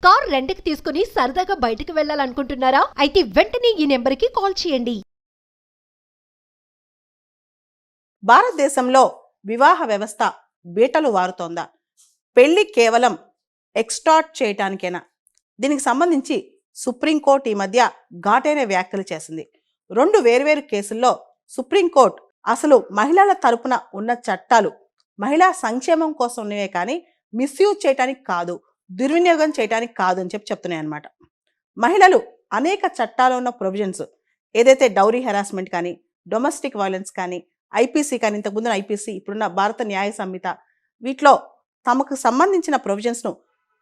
Car రెంట్‌కి తీసుకుని సరదాగా బయటికి వెళ్ళాలనుకుంటున్నారా? అయితే వెంటనే ఈ నెంబర్‌కి కాల్ చేయండి. భారతదేశంలో వివాహ వ్యవస్థ బీటలు వారుతోందా? పెళ్లి కేవలం ఎక్స్టార్ట్ చేయటానికేనా? దీనికి సంబంధించి సుప్రీంకోర్టు ఈ మధ్య ఘాటైన వ్యాఖ్యలు చేసింది. రెండు వేర్వేరు కేసుల్లో సుప్రీంకోర్టు అసలు మహిళల తరపున ఉన్న చట్టాలు మహిళా సంక్షేమం కోసం ఉన్నవే కానీ మిస్యూజ్ చేయటానికి కాదు, దుర్వినియోగం చేయటానికి కాదు అని చెప్తున్నాయి అన్నమాట. మహిళలు అనేక చట్టాల్లో ఉన్న ప్రొవిజన్స్ ఏదైతే డౌరీ హెరాస్మెంట్ కానీ, డొమెస్టిక్ వైలెన్స్ కానీ, ఐపీసీ కానీ, ఇంతకుముందు ఐపీసీ, ఇప్పుడున్న భారత న్యాయ సంహిత, వీటిలో తమకు సంబంధించిన ప్రొవిజన్స్ను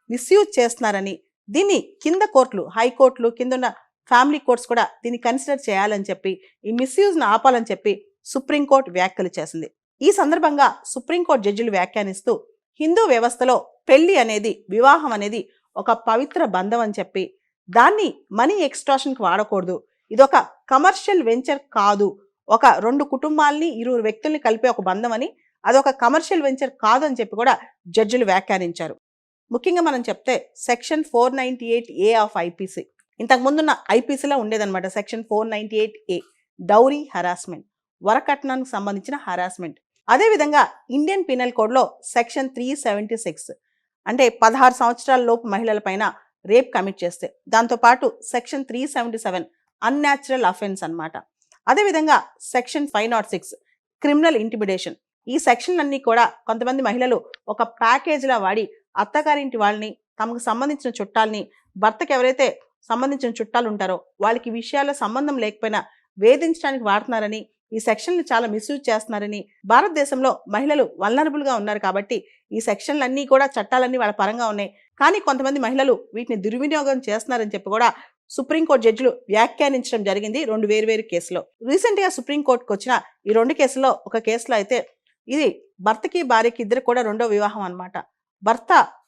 మిస్యూజ్ చేస్తున్నారని, దీన్ని కింద కోర్టులు, హైకోర్టులు, కిందున్న ఫ్యామిలీ కోర్ట్స్ కూడా దీన్ని కన్సిడర్ చేయాలని చెప్పి, ఈ మిస్యూజ్ను ఆపాలని చెప్పి సుప్రీంకోర్టు వ్యాఖ్యలు చేసింది. ఈ సందర్భంగా సుప్రీంకోర్టు జడ్జిలు వ్యాఖ్యానిస్తూ హిందూ వ్యవస్థలో పెళ్లి అనేది, వివాహం అనేది ఒక పవిత్ర బంధం అని చెప్పి, దాన్ని మనీ ఎక్స్ట్రాషన్కి వాడకూడదు, ఇదొక కమర్షియల్ వెంచర్ కాదు, ఒక రెండు కుటుంబాలని, ఇరువురు వ్యక్తుల్ని కలిపే ఒక బంధం అని, అదొక కమర్షియల్ వెంచర్ కాదు అని చెప్పి కూడా జడ్జిలు వ్యాఖ్యానించారు. ముఖ్యంగా మనం చెప్తే సెక్షన్ 498A ఆఫ్ ఐపీసీ, ఇంతకుముందున్న ఐపీసీలో ఉండేదన్నమాట. సెక్షన్ 498A డౌరీ హరాస్మెంట్, వరకట్నానికి సంబంధించిన హరాస్మెంట్. అదేవిధంగా ఇండియన్ పీనల్ కోడ్లో సెక్షన్ 376 అంటే 16 సంవత్సరాల లోపు మహిళల పైన రేప్ కమిట్ చేస్తే, దాంతోపాటు సెక్షన్ 377 అన్యాచురల్ అఫెన్స్ అన్నమాట. అదేవిధంగా సెక్షన్ 506 క్రిమినల్ ఇంటిమిడేషన్. ఈ సెక్షన్లన్నీ కూడా కొంతమంది మహిళలు ఒక ప్యాకేజ్లా వాడి అత్తగారింటి వాళ్ళని, తమకు సంబంధించిన చుట్టాలని, భర్తకి ఎవరైతే సంబంధించిన చుట్టాలు ఉంటారో వాళ్ళకి విషయాల్లో సంబంధం లేకపోయినా వేధించడానికి వాడుతున్నారని, ఈ సెక్షన్లు చాలా మిస్యూజ్ చేస్తున్నారని, భారతదేశంలో మహిళలు వల్నరబుల్గా ఉన్నారు కాబట్టి ఈ సెక్షన్లన్నీ కూడా, చట్టాలన్నీ వాళ్ళ పరంగా ఉన్నాయి, కానీ కొంతమంది మహిళలు వీటిని దుర్వినియోగం చేస్తున్నారని చెప్పి కూడా సుప్రీంకోర్టు జడ్జిలు వ్యాఖ్యానించడం జరిగింది రెండు వేర్వేరు కేసులో. రీసెంట్గా సుప్రీంకోర్టుకు వచ్చిన ఈ రెండు కేసులో, ఒక కేసులో అయితే ఇది భర్తకి భార్యకి ఇద్దరు కూడా రెండో వివాహం అన్నమాట.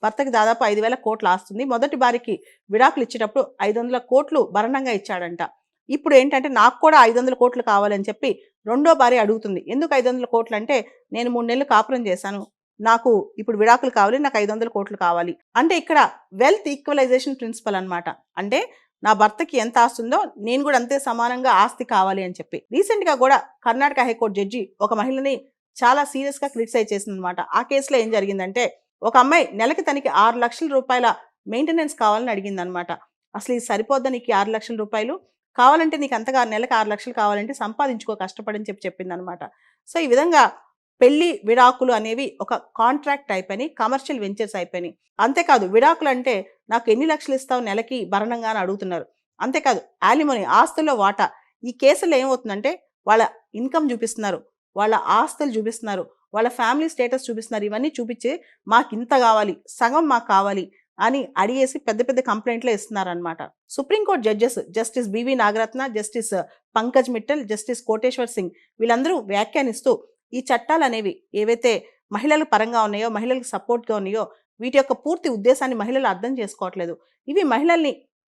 భర్తకి దాదాపు 5,000 కోట్ల ఆస్తుంది. మొదటి భార్యకి విడాకులు ఇచ్చేటప్పుడు 500 కోట్లు భరణంగా ఇచ్చాడంట. ఇప్పుడు ఏంటంటే నాకు కూడా 500 కోట్లు కావాలని చెప్పి రెండో భార్య అడుగుతుంది. ఎందుకు 500 కోట్లు అంటే, నేను 3 నెలలు కాపురం చేశాను, నాకు ఇప్పుడు విడాకులు కావాలి, నాకు 500 కోట్లు కావాలి అంటే, ఇక్కడ వెల్త్ ఈక్వలైజేషన్ ప్రిన్సిపల్ అన్నమాట. అంటే నా భర్తకి ఎంత ఆస్తి ఉందో నేను కూడా అంతే సమానంగా ఆస్తి కావాలి అని చెప్పి. రీసెంట్గా కూడా కర్ణాటక హైకోర్టు జడ్జి ఒక మహిళని చాలా సీరియస్గా క్రిటిసైజ్ చేసింది అనమాట. ఆ కేసులో ఏం జరిగిందంటే, ఒక అమ్మాయి నెలకి తనకి 6 లక్షల రూపాయల మెయింటెనెన్స్ కావాలని అడిగింది అనమాట. అసలు ఇది సరిపోద్దా నీకు 6 లక్షల రూపాయలు కావాలంటే, నీకు అంతగా నెలకు 6 లక్షలు కావాలంటే సంపాదించుకో కష్టపడని చెప్పింది అనమాట. సో ఈ విధంగా పెళ్లి విడాకులు అనేవి ఒక కాంట్రాక్ట్ అయిపోయినాయి, కమర్షియల్ వెంచర్స్ అయిపోయినాయి. అంతేకాదు విడాకులు అంటే నాకు ఎన్ని లక్షలు ఇస్తావు నెలకి భరణంగా అని అడుగుతున్నారు. అంతేకాదు యాలిమోని, ఆస్తుల్లో వాటా. ఈ కేసులో ఏమవుతుందంటే, వాళ్ళ ఇన్కమ్ చూపిస్తున్నారు, వాళ్ళ ఆస్తులు చూపిస్తున్నారు, వాళ్ళ ఫ్యామిలీ స్టేటస్ చూపిస్తున్నారు. ఇవన్నీ చూపించి మాకు ఇంత కావాలి, సగం మాకు కావాలి అని అడిగేసి పెద్ద పెద్ద కంప్లైంట్లు ఇస్తున్నారనమాట. Supreme court judges justice BV Nagarathna, justice Pankaj Mittal, justice Koteshwar Singh వీళ్ళందరూ వ్యాఖ్యానిస్తూ ఈ చట్టాలు అనేవి ఏవైతే మహిళల పరంగా ఉన్నాయో, మహిళలకు సపోర్ట్గా ఉన్నాయో, వీటి యొక్క పూర్తి ఉద్దేశాన్ని మహిళలు అర్థం చేసుకోవట్లేదు. ఇవి మహిళల్ని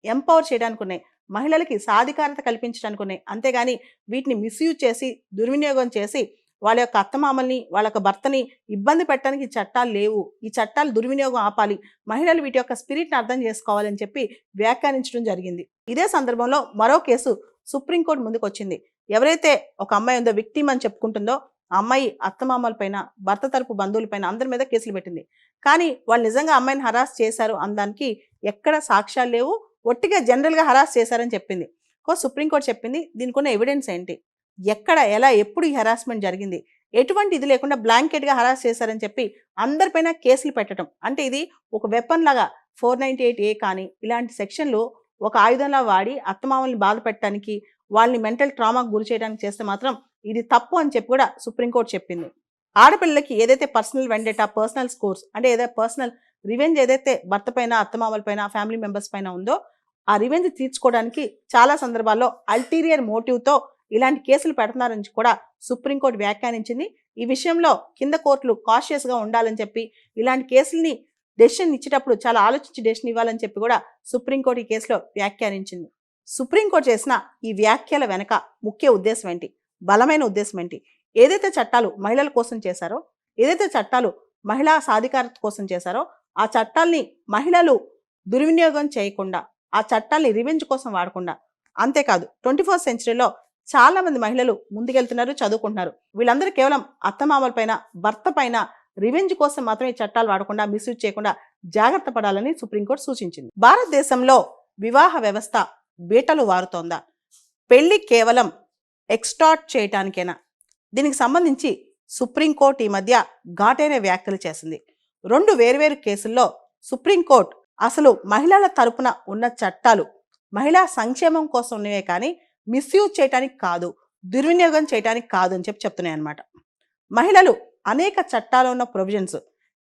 ఎంపవర్ చేయడానికి ఉన్నాయి, మహిళలకి సాధికారత కల్పించడానికి ఉన్నాయి. అంతేగాని వీటిని మిస్యూజ్ చేసి, దుర్వినియోగం చేసి వాళ్ళ యొక్క అత్తమామల్ని, వాళ్ళ యొక్క భర్తని ఇబ్బంది పెట్టడానికి ఈ చట్టాలు లేవు. ఈ చట్టాలు దుర్వినియోగం ఆపాలి, మహిళలు వీటి యొక్క స్పిరిట్ని అర్థం చేసుకోవాలని చెప్పి వ్యాఖ్యానించడం జరిగింది. ఇదే సందర్భంలో మరో కేసు సుప్రీంకోర్టు ముందుకు వచ్చింది. ఎవరైతే ఒక అమ్మాయి ఉందో, విక్టిమ్ అని చెప్పుకుంటుందో, ఆ అమ్మాయి అత్తమామల పైన, భర్త తరపు బంధువుల పైన అందరి మీద కేసులు పెట్టింది. కానీ వాళ్ళు నిజంగా అమ్మాయిని హరాస్ చేశారు అనడానికి ఎక్కడ సాక్ష్యాలు లేవు, ఒట్టిగా జనరల్గా హరాస్ చేశారని చెప్పింది. సుప్రీంకోర్టు చెప్పింది దీనికి ఉన్న ఎవిడెన్స్ ఏంటి, ఎక్కడ, ఎలా, ఎప్పుడు ఈ హరాస్మెంట్ జరిగింది, ఎటువంటి ఇది లేకుండా బ్లాంకెట్గా హరాస్ చేశారని చెప్పి అందరిపైన కేసులు పెట్టడం అంటే, ఇది ఒక వెపన్ లాగా 498A కానీ ఇలాంటి సెక్షన్లు ఒక ఆయుధంలా వాడి అత్తమామల్ని బాధ పెట్టడానికి, వాళ్ళని మెంటల్ ట్రామాకు గురి చేయడానికి చేస్తే మాత్రం ఇది తప్పు అని చెప్పి కూడా సుప్రీంకోర్టు చెప్పింది. ఆడపిల్లలకి ఏదైతే పర్సనల్ వెండేటా, పర్సనల్ స్కోర్స్ అంటే ఏదైతే పర్సనల్ రివెంజ్ ఏదైతే భర్త పైన, అత్తమామల పైన, ఫ్యామిలీ మెంబర్స్ పైన ఉందో, ఆ రివెంజ్ తీర్చుకోవడానికి చాలా సందర్భాల్లో అల్టీరియర్ మోటివ్తో ఇలాంటి కేసులు పెడుతున్నారని కూడా సుప్రీంకోర్టు వ్యాఖ్యానించింది. ఈ విషయంలో కింద కోర్టులు కాషియస్గా ఉండాలని చెప్పి, ఇలాంటి కేసుల్ని డెసిషన్ ఇచ్చేటప్పుడు చాలా ఆలోచించి డెసిషన్ ఇవ్వాలని చెప్పి కూడా సుప్రీంకోర్టు ఈ కేసులో వ్యాఖ్యానించింది. సుప్రీంకోర్టు చేసిన ఈ వ్యాఖ్యల వెనక ముఖ్య ఉద్దేశం ఏంటి, బలమైన ఉద్దేశం ఏంటి? ఏదైతే చట్టాలు మహిళల కోసం చేశారో, ఏదైతే చట్టాలు మహిళా సాధికారత కోసం చేశారో, ఆ చట్టాల్ని మహిళలు దుర్వినియోగం చేయకుండా, ఆ చట్టాల్ని రివెంజ్ కోసం వాడకుండా, అంతేకాదు 21st సెంచరీలో చాలా మంది మహిళలు ముందుకెళ్తున్నారు, చదువుకుంటున్నారు. వీళ్ళందరూ కేవలం అత్తమామల పైన, భర్త పైన రివెంజ్ కోసం మాత్రమే ఈ చట్టాలు వాడకుండా, మిస్యూజ్ చేయకుండా జాగ్రత్త పడాలని సుప్రీంకోర్టు సూచించింది. భారతదేశంలో వివాహ వ్యవస్థ బీటలు వారుతోందా? పెళ్లి కేవలం ఎక్స్టార్ట్ చేయటానికేనా? దీనికి సంబంధించి సుప్రీంకోర్టు ఈ మధ్య ఘాటైన వ్యాఖ్యలు చేసింది. 2 వేర్వేరు కేసుల్లో సుప్రీంకోర్టు అసలు మహిళల తరపున ఉన్న చట్టాలు మహిళా సంక్షేమం కోసం ఉన్నవే కానీ మిస్యూజ్ చేయటానికి కాదు, దుర్వినియోగం చేయటానికి కాదు అని చెప్తున్నాయి అన్నమాట. మహిళలు అనేక చట్టాల్లో ఉన్న ప్రొవిజన్స్,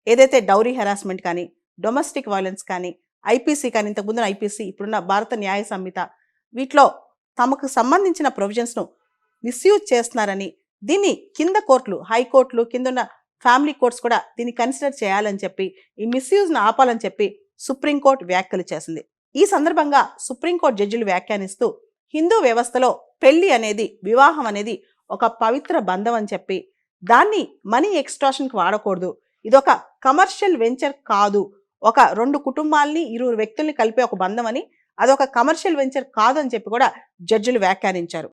ఏదైతే డౌరీ హెరాస్మెంట్ కానీ, డొమెస్టిక్ వైలెన్స్ కానీ, ఐపీసీ కానీ, ఇంతకుముందు ఐపీసీ, ఇప్పుడున్న భారత న్యాయ సంహిత, వీటిలో తమకు సంబంధించిన ప్రొవిజన్స్ను మిస్యూజ్ చేస్తున్నారని, దీన్ని కింద కోర్టులు, హైకోర్టులు, కిందున్న ఫ్యామిలీ కోర్ట్స్ కూడా దీన్ని కన్సిడర్ చేయాలని చెప్పి, ఈ మిస్యూజ్ను ఆపాలని చెప్పి సుప్రీంకోర్టు వ్యాఖ్యలు చేసింది. ఈ సందర్భంగా సుప్రీంకోర్టు జడ్జిలు వ్యాఖ్యానిస్తూ హిందూ వ్యవస్థలో పెళ్లి అనేది, వివాహం అనేది ఒక పవిత్ర బంధం అని చెప్పి, దాన్ని మనీ ఎక్స్ట్రాక్షన్కి వాడకూడదు, ఇదొక కమర్షియల్ వెంచర్ కాదు, ఒక 2 కుటుంబాలని 20 వ్యక్తుల్ని కలిపే ఒక బంధం అని, అదొక కమర్షియల్ వెంచర్ కాదు అని చెప్పి కూడా జడ్జిలు వ్యాఖ్యానించారు.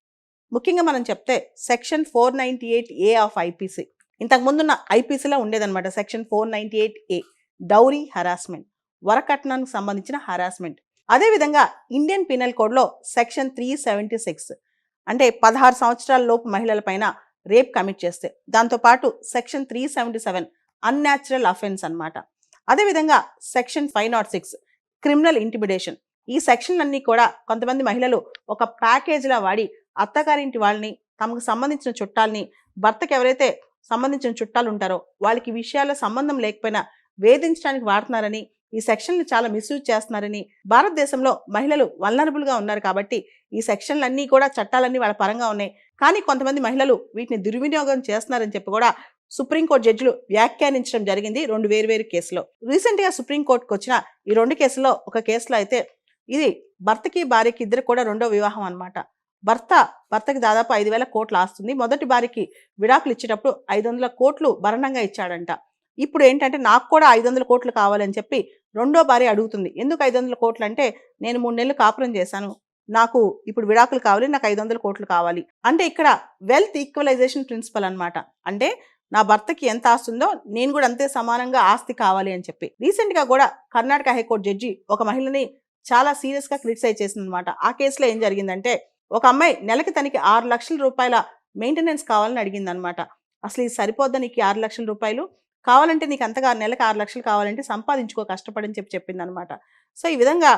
ముఖ్యంగా మనం చెప్తే సెక్షన్ 498A ఆఫ్ ఐపీసీ, ఇంతకుముందున్న ఐపీసీలో ఉండేదన్నమాట. సెక్షన్ 498A డౌరీ హరాస్మెంట్, వరకట్నానికి సంబంధించిన హరాస్మెంట్. అదేవిధంగా ఇండియన్ పీనల్ కోడ్లో సెక్షన్ 376 అంటే 16 సంవత్సరాల లోపు మహిళల పైన రేప్ కమిట్ చేస్తే, దాంతోపాటు సెక్షన్ 377 అన్యాచురల్ అఫెన్స్ అన్నమాట. అదేవిధంగా సెక్షన్ 506 క్రిమినల్ ఇంటిమిడేషన్. ఈ సెక్షన్లన్నీ కూడా కొంతమంది మహిళలు ఒక ప్యాకేజ్లా వాడి అత్తగారింటి వాళ్ళని, తమకు సంబంధించిన చుట్టాలని, భర్తకి ఎవరైతే సంబంధించిన చుట్టాలు ఉంటారో వాళ్ళకి విషయాల్లో సంబంధం లేకపోయినా వేధించడానికి వాడుతున్నారని, ఈ సెక్షన్లు చాలా మిస్యూజ్ చేస్తున్నారని, భారతదేశంలో మహిళలు వల్నరబుల్గా ఉన్నారు కాబట్టి ఈ సెక్షన్లన్నీ కూడా, చట్టాలన్నీ వాళ్ళ పరంగా ఉన్నాయి, కానీ కొంతమంది మహిళలు వీటిని దుర్వినియోగం చేస్తున్నారని చెప్పి కూడా సుప్రీంకోర్టు జడ్జిలు వ్యాఖ్యానించడం జరిగింది 2 వేర్వేరు కేసులో. రీసెంట్గా సుప్రీంకోర్టుకు వచ్చిన ఈ 2 కేసుల్లో, ఒక కేసులో అయితే ఇది భర్తకి భార్యకి ఇద్దరు కూడా రెండో వివాహం అన్నమాట. భర్తకి దాదాపు 5,000 కోట్లు ఆస్తుంది. మొదటి భార్యకి విడాకులు ఇచ్చేటప్పుడు 500 కోట్లు భరణంగా ఇచ్చాడంట. ఇప్పుడు ఏంటంటే నాకు కూడా 500 కోట్లు కావాలని చెప్పి రెండో భార్య అడుగుతుంది. ఎందుకు 500 కోట్లు అంటే, నేను 3 నెలలు కాపురం చేశాను, నాకు ఇప్పుడు విడాకులు కావాలి, నాకు 500 కోట్లు కావాలి అంటే, ఇక్కడ వెల్త్ ఈక్వలైజేషన్ ప్రిన్సిపల్ అన్నమాట. అంటే నా భర్తకి ఎంత ఆస్తి ఉందో నేను కూడా అంతే సమానంగా ఆస్తి కావాలి అని చెప్పి. రీసెంట్గా కూడా కర్ణాటక హైకోర్టు జడ్జి ఒక మహిళని చాలా సీరియస్గా క్రిటిసైజ్ చేసింది అనమాట. ఆ కేసులో ఏం జరిగిందంటే, ఒక అమ్మాయి నెలకి తనకి 6 లక్షల రూపాయల మెయింటెనెన్స్ కావాలని అడిగింది అనమాట. అసలు ఇది సరిపోద్దా నీకు 6 లక్షల రూపాయలు కావాలంటే, నీకు అంతగా నెలకు 6 లక్షలు కావాలంటే సంపాదించుకో, కష్టపడని చెప్పింది అనమాట. సో ఈ విధంగా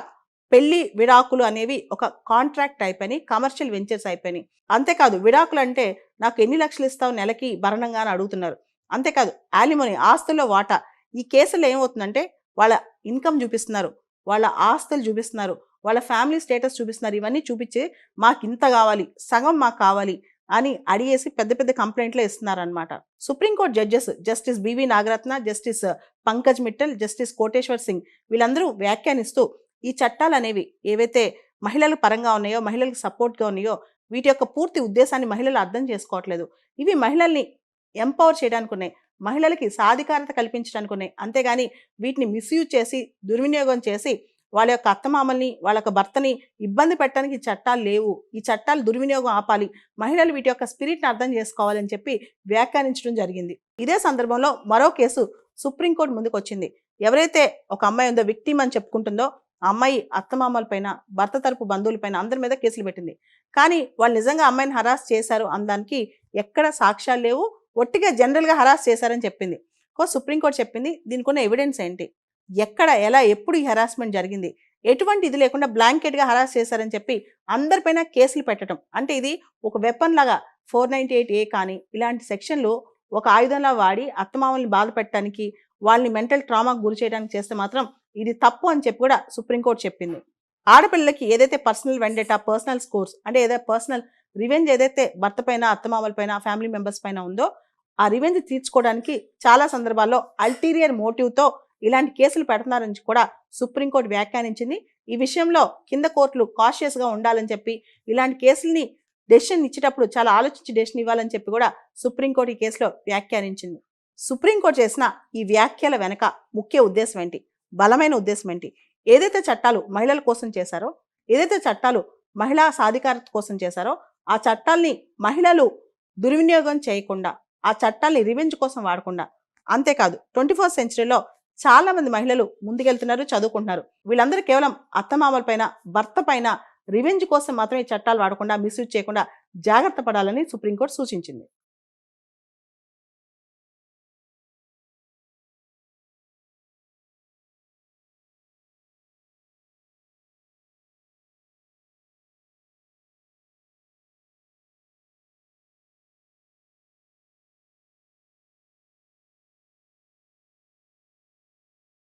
పెళ్లి విడాకులు అనేవి ఒక కాంట్రాక్ట్ అయిపోయినాయి, కమర్షియల్ వెంచర్స్ అయిపోయినాయి. అంతేకాదు విడాకులు అంటే నాకు ఎన్ని లక్షలు ఇస్తావు నెలకి భరణంగా అని అడుగుతున్నారు. అంతేకాదు యాలిమోని, ఆస్తుల్లో వాటా. ఈ కేసులో ఏమవుతుందంటే, వాళ్ళ ఇన్కమ్ చూపిస్తున్నారు, వాళ్ళ ఆస్తులు చూపిస్తున్నారు, వాళ్ళ ఫ్యామిలీ స్టేటస్ చూపిస్తున్నారు. ఇవన్నీ చూపించి మాకు ఇంత కావాలి, సగం మాకు కావాలి అని అడిగేసి పెద్ద పెద్ద కంప్లైంట్లు ఇస్తున్నారనమాట. Supreme court judges justice BV Nagarathna, justice Pankaj Mittal, justice Koteshwar Singh వీళ్ళందరూ వ్యాఖ్యానిస్తూ ఈ చట్టాలు అనేవి ఏవైతే మహిళల పరంగా ఉన్నాయో, మహిళలకు సపోర్ట్గా ఉన్నాయో, వీటి యొక్క పూర్తి ఉద్దేశాన్ని మహిళలు అర్థం చేసుకోవట్లేదు. ఇవి మహిళల్ని ఎంపవర్ చేయడానికి ఉన్నాయి, మహిళలకి సాధికారత కల్పించడానికి ఉన్నాయి. అంతేగాని వీటిని మిస్యూజ్ చేసి, దుర్వినియోగం చేసి వాళ్ళ యొక్క అత్తమామల్ని, వాళ్ళ యొక్క భర్తని ఇబ్బంది పెట్టడానికి ఈ చట్టాలు లేవు. ఈ చట్టాలు దుర్వినియోగం ఆపాలి, మహిళలు వీటి యొక్క స్పిరిట్ని అర్థం చేసుకోవాలని చెప్పి వ్యాఖ్యానించడం జరిగింది. ఇదే సందర్భంలో మరో కేసు సుప్రీంకోర్టు ముందుకు వచ్చింది. ఎవరైతే ఒక అమ్మాయి ఉందో, విక్టిమ్ అని చెప్పుకుంటుందో, ఆ అమ్మాయి అత్తమామల పైన, భర్త తరపు బంధువుల పైన అందరి మీద కేసులు పెట్టింది. కానీ వాళ్ళు నిజంగా అమ్మాయిని హరాస్ చేశారు అనడానికి ఎక్కడ సాక్ష్యాలు లేవు, ఒట్టిగా జనరల్గా హరాస్ చేశారని చెప్పింది. సుప్రీంకోర్టు చెప్పింది దీనికి ఉన్న ఎవిడెన్స్ ఏంటి, ఎక్కడ, ఎలా, ఎప్పుడు ఈ హరాస్మెంట్ జరిగింది, ఎటువంటి ఇది లేకుండా బ్లాంకెట్గా హరాస్ చేశారని చెప్పి అందరిపైన కేసులు పెట్టడం. అంటే ఇది ఒక వెపన్ లాగా 498A కానీ ఇలాంటి సెక్షన్లు ఒక ఆయుధంలా వాడి అత్తమామల్ని బాధ పెట్టడానికి, వాళ్ళని మెంటల్ ట్రామాకు గురి చేయడానికి చేస్తే మాత్రం ఇది తప్పు అని చెప్పి కూడా సుప్రీంకోర్టు చెప్పింది. ఆడపిల్లలకి ఏదైతే పర్సనల్ వెండేటా, పర్సనల్ స్కోర్స్ అంటే ఏదైతే పర్సనల్ రివెంజ్ ఏదైతే భర్త పైన, అత్తమామల పైన, ఫ్యామిలీ మెంబర్స్ పైన ఉందో, ఆ రివెంజ్ తీర్చుకోవడానికి చాలా సందర్భాల్లో అల్టీరియర్ మోటివ్తో ఇలాంటి కేసులు పెడుతున్నారని కూడా సుప్రీంకోర్టు వ్యాఖ్యానించింది. ఈ విషయంలో కింద కోర్టులు కాషియస్గా ఉండాలని చెప్పి, ఇలాంటి కేసుల్ని డెసిషన్ ఇచ్చేటప్పుడు చాలా ఆలోచించి డెసిషన్ ఇవ్వాలని చెప్పి కూడా సుప్రీంకోర్టు ఈ కేసులో వ్యాఖ్యానించింది. సుప్రీంకోర్టు చేసిన ఈ వ్యాఖ్యల వెనక ముఖ్య ఉద్దేశం ఏంటి, బలమైన ఉద్దేశం ఏంటి, ఏదైతే చట్టాలు మహిళల కోసం చేశారో, ఏదైతే చట్టాలు మహిళా సాధికారత కోసం చేశారో, ఆ చట్టాల్ని మహిళలు దుర్వినియోగం చేయకుండా, ఆ చట్టాల్ని రివెంజ్ కోసం వాడకుండా, అంతేకాదు 21st సెంచరీలో చాలా మంది మహిళలు ముందుకెళ్తున్నారు, చదువుకుంటున్నారు. వీళ్ళందరూ కేవలం అత్తమామల పైన, భర్త పైన రివెంజ్ కోసం మాత్రమే ఈ చట్టాలు వాడకుండా, మిస్యూజ్ చేయకుండా జాగ్రత్త పడాలని సుప్రీంకోర్టు సూచించింది.